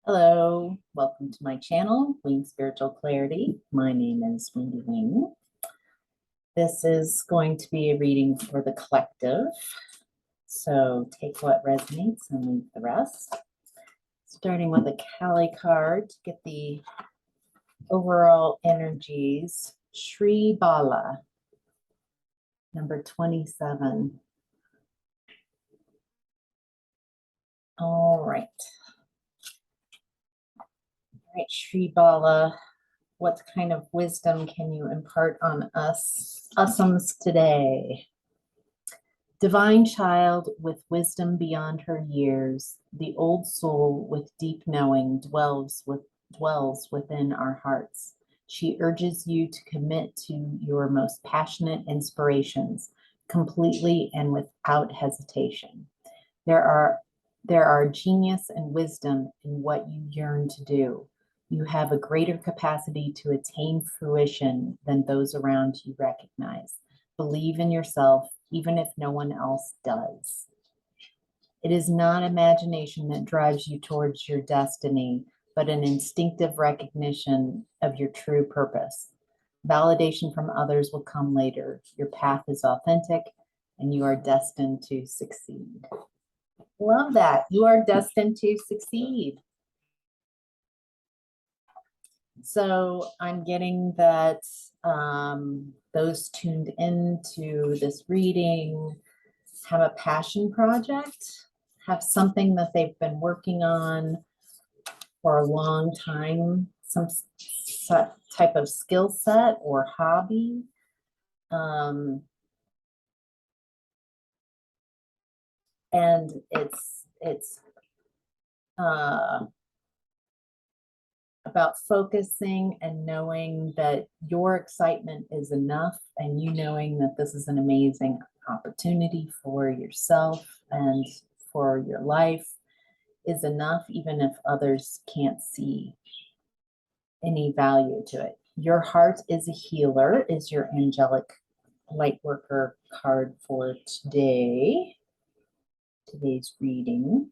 Hello, welcome to my channel, Wing Spiritual Clarity. My name is Wendy Wing. This is going to be a reading for the collective. So take what resonates and leave the rest. Starting with a Kali card to get the overall energies. Shri Bala, number 27. All right. All right, Shri Bala, what kind of wisdom can you impart on us, usums today? Divine child with wisdom beyond her years, the old soul with deep knowing dwells within our hearts. She urges you to commit to your most passionate inspirations, completely and without hesitation. There are genius and wisdom in what you yearn to do. You have a greater capacity to attain fruition than those around you recognize. Believe in yourself, even if no one else does. It is not imagination that drives you towards your destiny, but an instinctive recognition of your true purpose. Validation from others will come later. Your path is authentic, and you are destined to succeed. Love that. You are destined to succeed. So I'm getting that those tuned into this reading have a passion project, have something that they've been working on for a long time, some type of skill set or hobby. And it's about focusing and knowing that your excitement is enough, and you knowing that this is an amazing opportunity for yourself and for your life is enough, even if others can't see any value to it. Your heart is a healer is your angelic lightworker card for today's reading.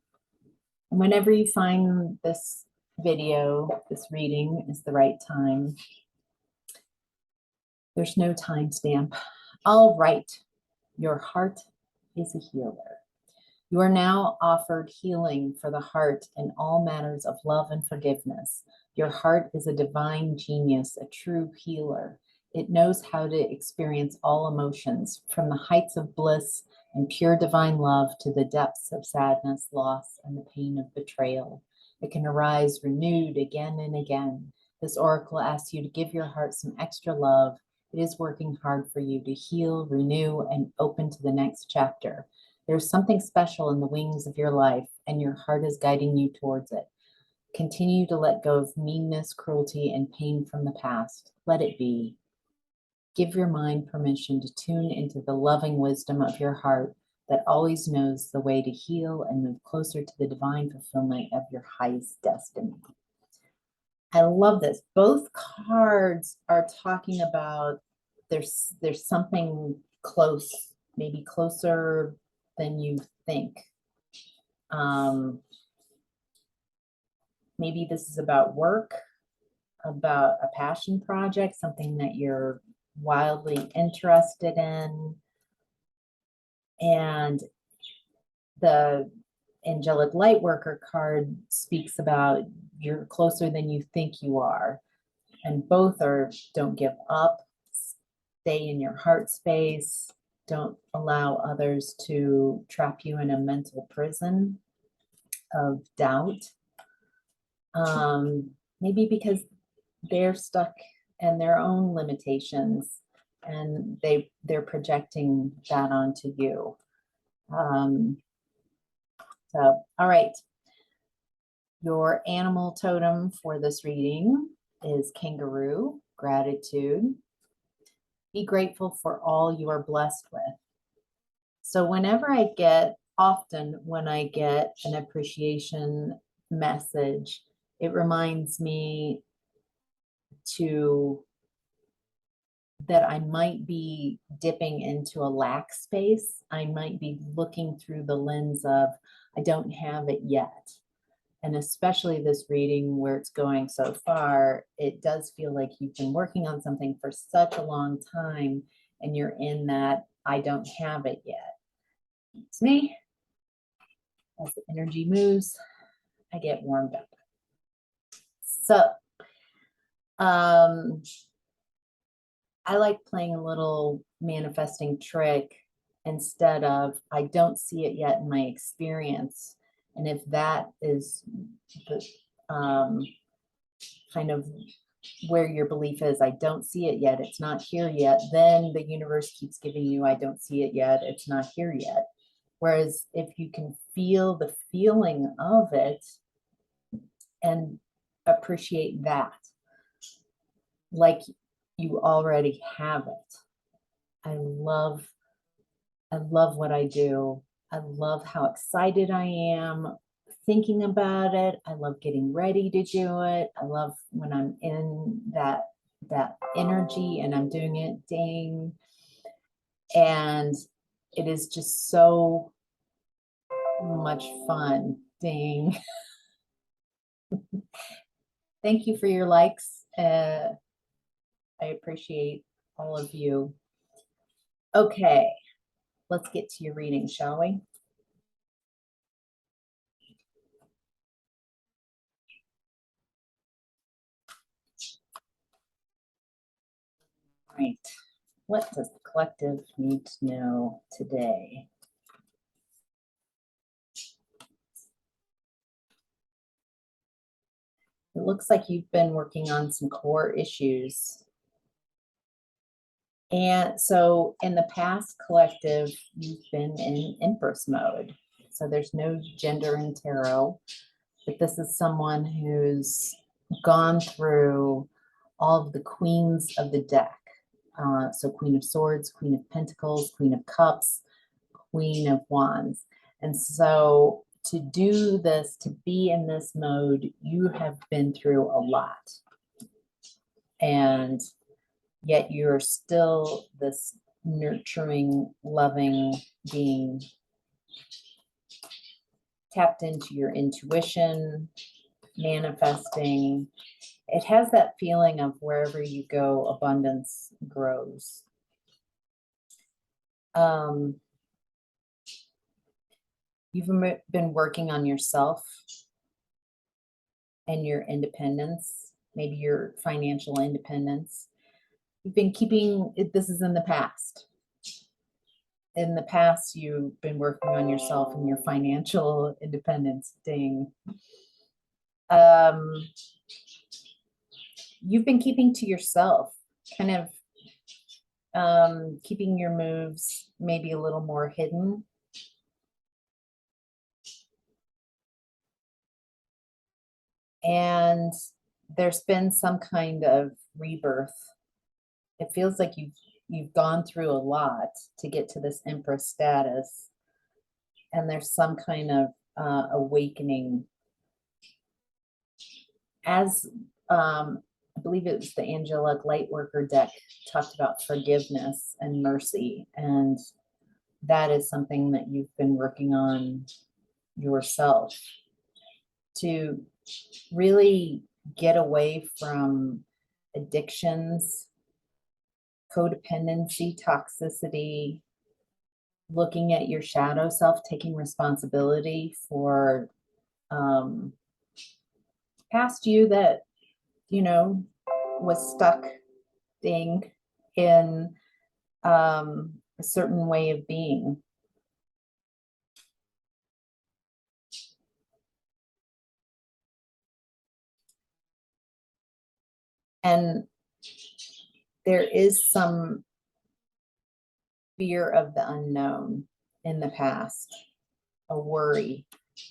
And whenever you find this video, this reading is the right time. There's no timestamp. All right, your heart is a healer. You are now offered healing for the heart in all matters of love and forgiveness. Your heart is a divine genius, a true healer. It knows how to experience all emotions, from the heights of bliss and pure divine love to the depths of sadness, loss, and the pain of betrayal. It can arise renewed again and again. This oracle asks you to give your heart some extra love. It is working hard for you to heal, renew, and open to the next chapter. There's something special in the wings of your life, and your heart is guiding you towards it. Continue to let go of meanness, cruelty, and pain from the past. Let it be. Give your mind permission to tune into the loving wisdom of your heart that always knows the way to heal and move closer to the divine fulfillment of your highest destiny. I love this. Both cards are talking about there's something close, maybe closer than you think. Maybe this is about work, about a passion project, something that you're wildly interested in. And the Angelic Lightworker card speaks about you're closer than you think you are. And both are don't give up, stay in your heart space, don't allow others to trap you in a mental prison of doubt. Maybe because they're stuck in their own limitations and they're projecting that onto you. So, all right. Your animal totem for this reading is kangaroo, gratitude. Be grateful for all you are blessed with. So often when I get an appreciation message, it reminds me that I might be dipping into a lack space. I might be looking through the lens of, I don't have it yet. And especially this reading where it's going so far, it does feel like you've been working on something for such a long time and you're in that I don't have it yet. It's me. As the energy moves, I get warmed up. So, I like playing a little manifesting trick instead of I don't see it yet in my experience. And if that is the kind of where your belief is, I don't see it yet, it's not here yet, then the universe keeps giving you, I don't see it yet, it's not here yet. Whereas if you can feel the feeling of it and appreciate that, like you already have it. I love what I do. I love how excited I am thinking about it. I love getting ready to do it. I love when I'm in that energy and I'm doing it, ding. And it is just so much fun, ding. Thank you for your likes. I appreciate all of you. Okay, let's get to your reading, shall we? Right. What does the collective need to know today? It looks like you've been working on some core issues. And so in the past collective, you've been in Empress mode. So there's no gender in tarot, but this is someone who's gone through all of the queens of the deck. So Queen of Swords, Queen of Pentacles, Queen of Cups, Queen of Wands. And so to do this, to be in this mode, you have been through a lot. And yet you're still this nurturing, loving being, tapped into your intuition, manifesting. It has that feeling of wherever you go, abundance grows. You've been working on yourself and your independence, maybe your financial independence. You've been keeping, this is in the past. In the past, you've been working on yourself and your financial independence, ding. You've been keeping to yourself, kind of keeping your moves maybe a little more hidden. And there's been some kind of rebirth. It feels like you've gone through a lot to get to this Empress status. And there's some kind of awakening. As I believe it was the Angelic Lightworker deck talked about forgiveness and mercy. And that is something that you've been working on yourself to really get away from addictions, codependency, toxicity, looking at your shadow self, taking responsibility for past you that, you know, was stuck ding in a certain way of being. And there is some fear of the unknown in the past, a worry,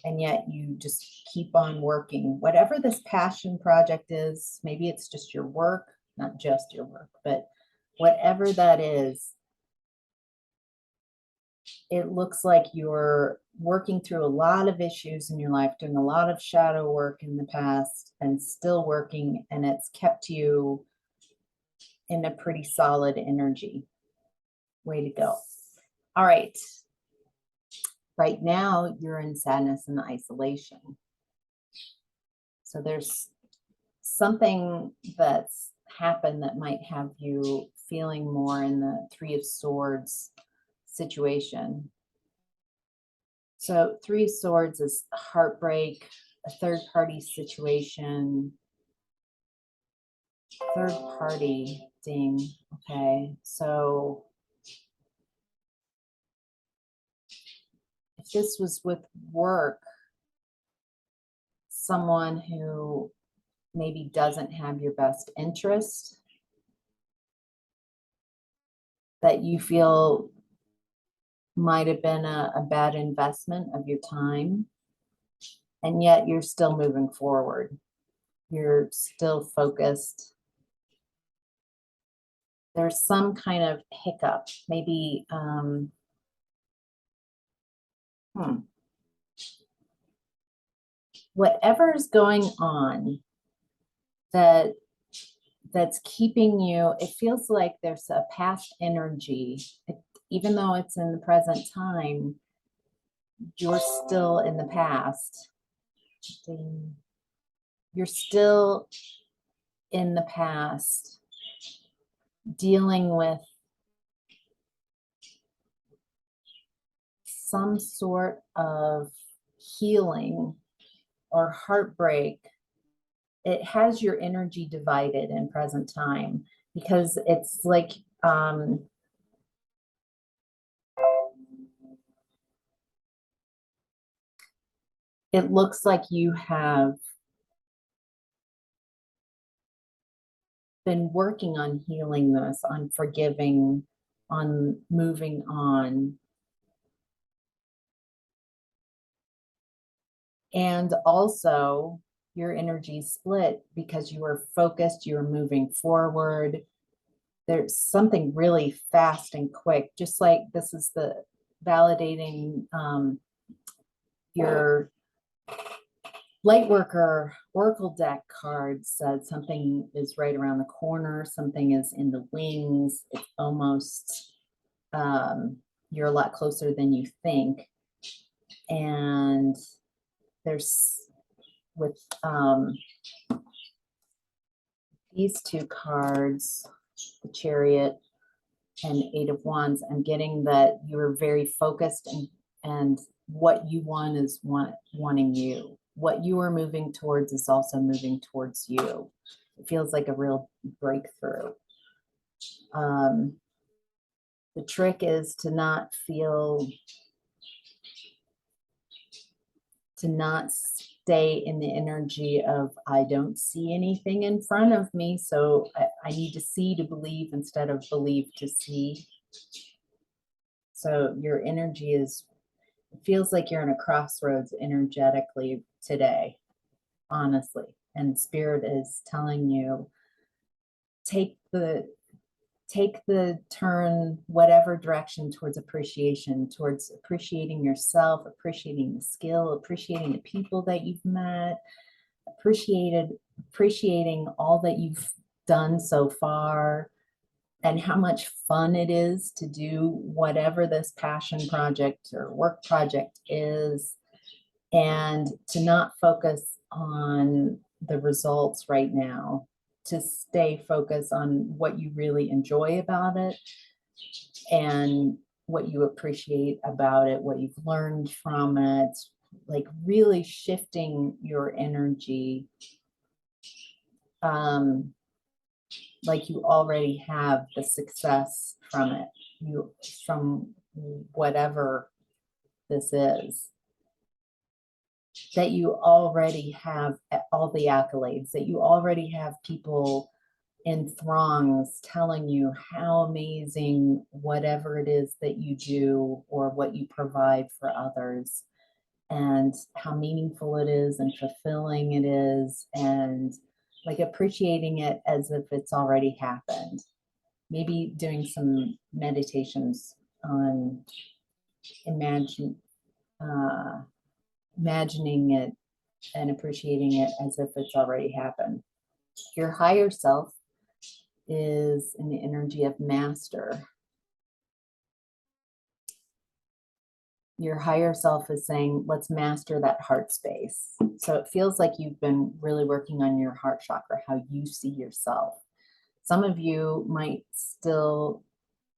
and yet you just keep on working. Whatever this passion project is, maybe it's just your work, not just your work, but whatever that is, it looks like you're working through a lot of issues in your life, doing a lot of shadow work in the past and still working, and it's kept you in a pretty solid energy. Way to go. All right. Right now, you're in sadness and isolation. So there's something that's happened that might have you feeling more in the Three of Swords situation. So Three of Swords is heartbreak, a third party situation, third party ding. Okay, so if this was with work, someone who maybe doesn't have your best interest, that you feel might have been a bad investment of your time, and yet you're still moving forward. You're still focused. There's some kind of hiccup, maybe whatever's going on that's keeping you, it feels like there's a past energy. Even though it's in the present time, you're still in the past. You're still in the past dealing with some sort of healing or heartbreak. It has your energy divided in present time, because it's like it looks like you have been working on healing this, on forgiving, on moving on. And also your energy split because you were focused, you were moving forward. There's something really fast and quick, just like this is the validating your Lightworker Oracle deck card said something is right around the corner, something is in the wings, it's almost you're a lot closer than you think. And there's with these two cards, the Chariot and Eight of Wands, I'm getting that you're very focused, and what you want is wanting you. What you are moving towards is also moving towards you. It feels like a real breakthrough. The trick is to not stay in the energy of, I don't see anything in front of me, so I need to see to believe instead of believe to see. So your energy is, it feels like you're in a crossroads energetically today, honestly. And Spirit is telling you, take the turn, whatever direction, towards appreciation, towards appreciating yourself, appreciating the skill, appreciating the people that you've met, appreciating all that you've done so far, and how much fun it is to do whatever this passion project or work project is, and to not focus on the results right now, to stay focused on what you really enjoy about it and what you appreciate about it, what you've learned from it, like really shifting your energy like you already have the success from it, from whatever this is, that you already have all the accolades, that you already have people in throngs telling you how amazing whatever it is that you do or what you provide for others, and how meaningful it is and fulfilling it is, and like appreciating it as if it's already happened. Maybe doing some meditations on imagining it and appreciating it as if it's already happened. Your higher self is in the energy of master. your higher self is saying, let's master that heart space. So it feels like you've been really working on your heart chakra, how you see yourself. Some of you might still,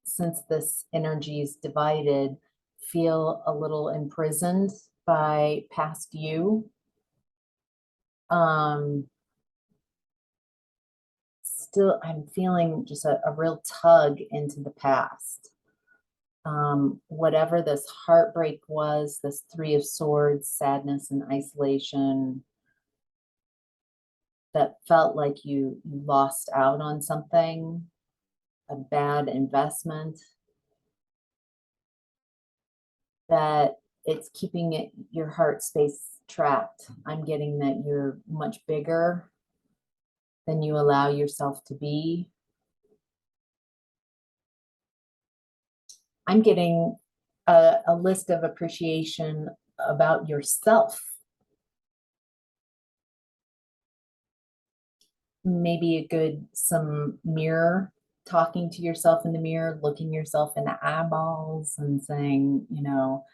since this energy is divided, feel a little imprisoned by past you. Still, I'm feeling just a real tug into the past. Whatever this heartbreak was, this Three of Swords, sadness and isolation, that felt like you lost out on something, a bad investment, that it's keeping your heart space trapped. I'm getting that you're much bigger than you allow yourself to be. I'm getting a list of appreciation about yourself. Maybe some mirror, talking to yourself in the mirror, looking yourself in the eyeballs and saying, you know,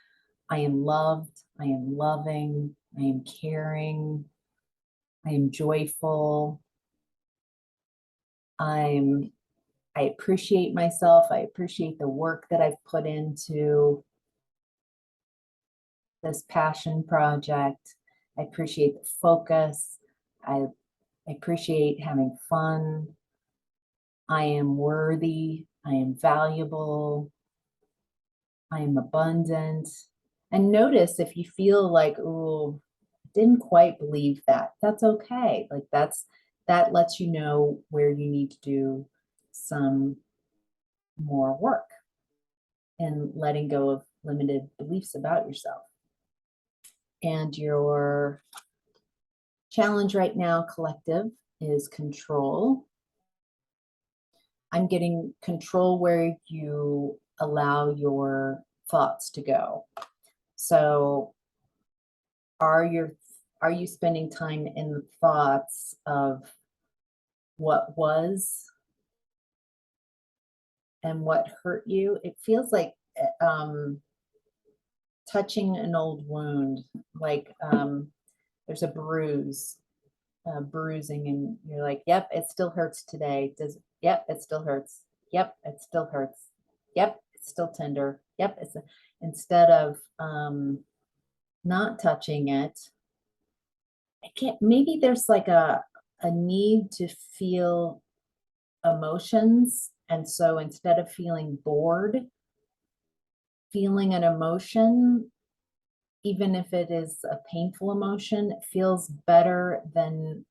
I am loved, I am loving, I am caring, I am joyful, I appreciate myself, I appreciate the work that I've put into this passion project, I appreciate the focus, I appreciate having fun, I am worthy, I am valuable, I am abundant. And notice if you feel like, oh, didn't quite believe that. That's okay. Like that lets you know where you need to do some more work and letting go of limited beliefs about yourself. And your challenge right now, collective, is control. I'm getting control where you allow your thoughts to go. So are you spending time in the thoughts of what was and what hurt you? It feels like touching an old wound, like there's a bruising, and you're like, yep, it still hurts today. Yep, it still hurts. Yep, it still hurts. Yep, it's still tender. Yep, instead of not touching it, maybe there's like a need to feel emotions. And so instead of feeling bored, feeling an emotion, even if it is a painful emotion, feels better than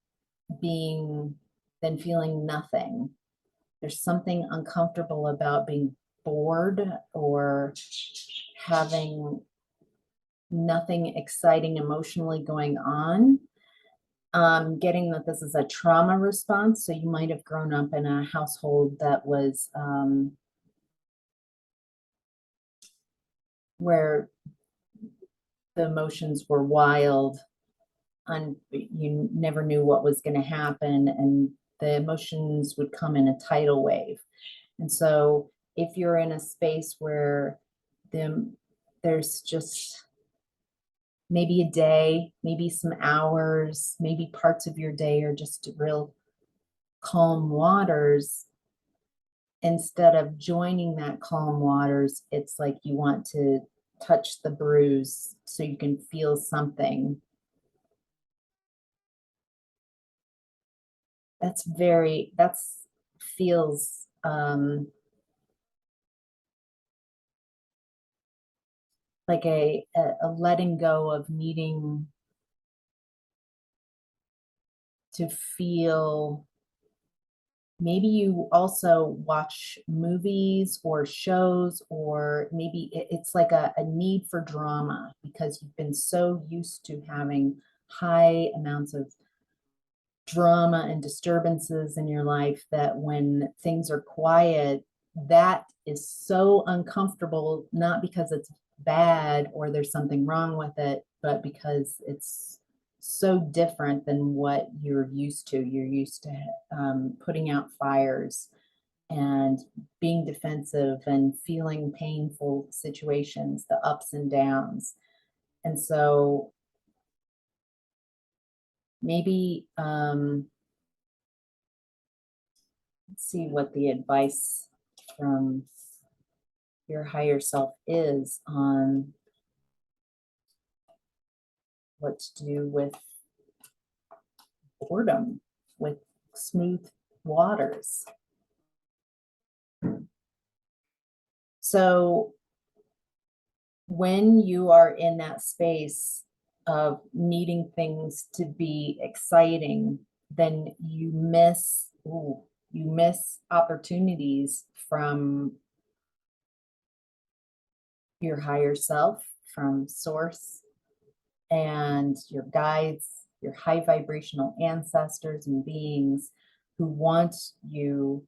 feeling nothing. There's something uncomfortable about being bored or having nothing exciting emotionally going on. Getting that this is a trauma response. So you might have grown up in a household that was where the emotions were wild and you never knew what was going to happen, and the emotions would come in a tidal wave. And so if you're in a space where there's just maybe a day, maybe some hours, maybe parts of your day are just real calm waters, instead of joining that calm waters, it's like you want to touch the bruise so you can feel something. That feels like a letting go of needing to feel. Maybe you also watch movies or shows, or maybe it's like a need for drama because you've been so used to having high amounts of drama and disturbances in your life that when things are quiet, that is so uncomfortable, not because it's bad or there's something wrong with it, but because it's so different than what you're used to. You're used to putting out fires and being defensive and feeling painful situations, the ups and downs. And so maybe let's see what the advice from your higher self is on what to do with boredom, with smooth waters. So when you are in that space of needing things to be exciting, then you miss opportunities from your higher self, from source, and your guides, your high vibrational ancestors and beings who want you,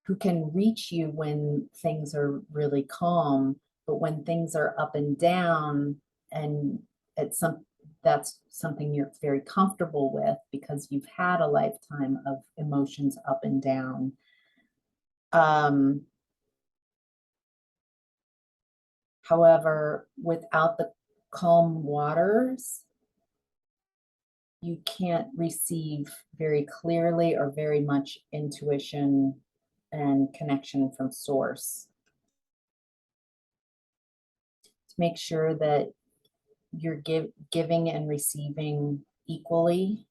who can reach you when things are really calm, but when things are up and down, and it's that's something you're very comfortable with because you've had a lifetime of emotions up and down. However, without the calm waters, you can't receive very clearly or very much intuition and connection from source. To make sure that you're giving and receiving equally.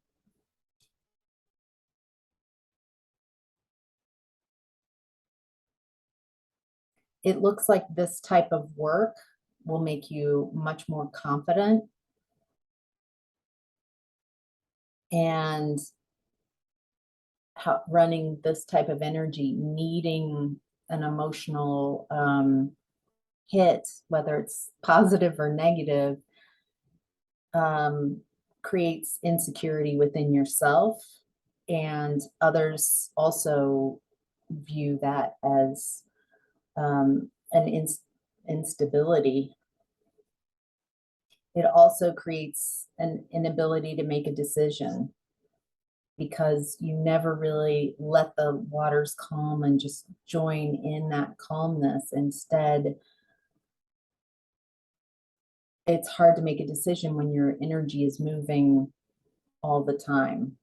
It looks like this type of work will make you much more confident and running this type of energy, needing an emotional hit, whether it's positive or negative, creates insecurity within yourself, and others also view that as an instability. It also creates an inability to make a decision because you never really let the waters calm and just join in that calmness. Instead, it's hard to make a decision when your energy is moving all the time.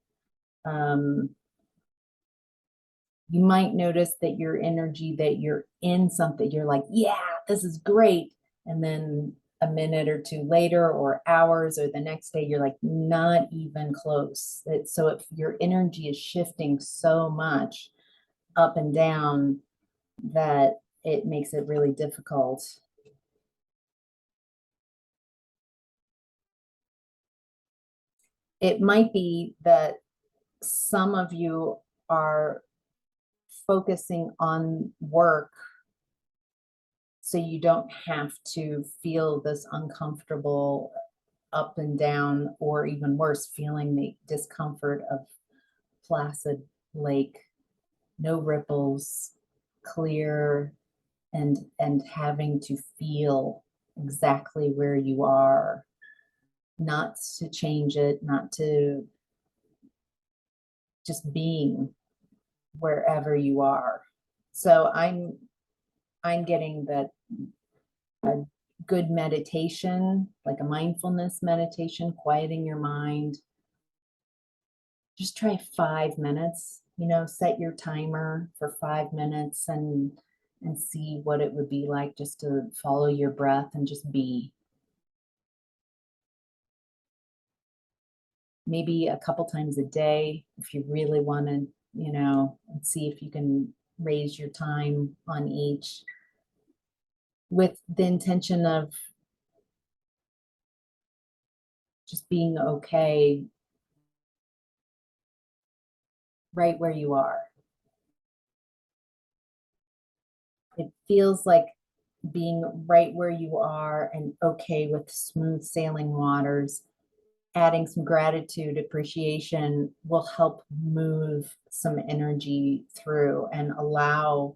You might notice that your energy, that you're in something, you're like, yeah, this is great. And then a minute or two later, or hours, or the next day, you're like, not even close. So if your energy is shifting so much up and down, that it makes it really difficult. It might be that some of you are focusing on work so you don't have to feel this uncomfortable up and down, or even worse, feeling the discomfort of placid lake, no ripples, clear, and having to feel exactly where you are, not to change it, not to, just being wherever you are. So I'm getting that a good meditation, like a mindfulness meditation, quieting your mind. Just try 5 minutes, set your timer for 5 minutes and see what it would be like just to follow your breath and just be. Maybe a couple times a day if you really want to, and see if you can raise your time on each, with the intention of just being okay right where you are. It feels like being right where you are and okay with smooth sailing waters, adding some gratitude, appreciation will help move some energy through and allow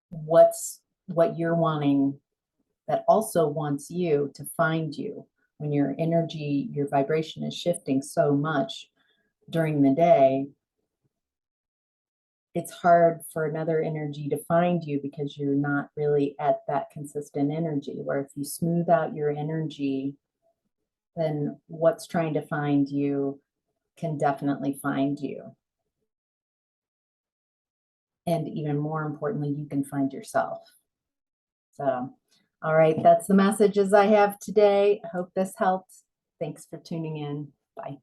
what you're wanting, that also wants you, to find you. When your energy, your vibration is shifting so much during the day, it's hard for another energy to find you because you're not really at that consistent energy. Where if you smooth out your energy, then what's trying to find you can definitely find you. And even more importantly, you can find yourself. So, all right, that's the messages I have today. I hope this helps. Thanks for tuning in. Bye.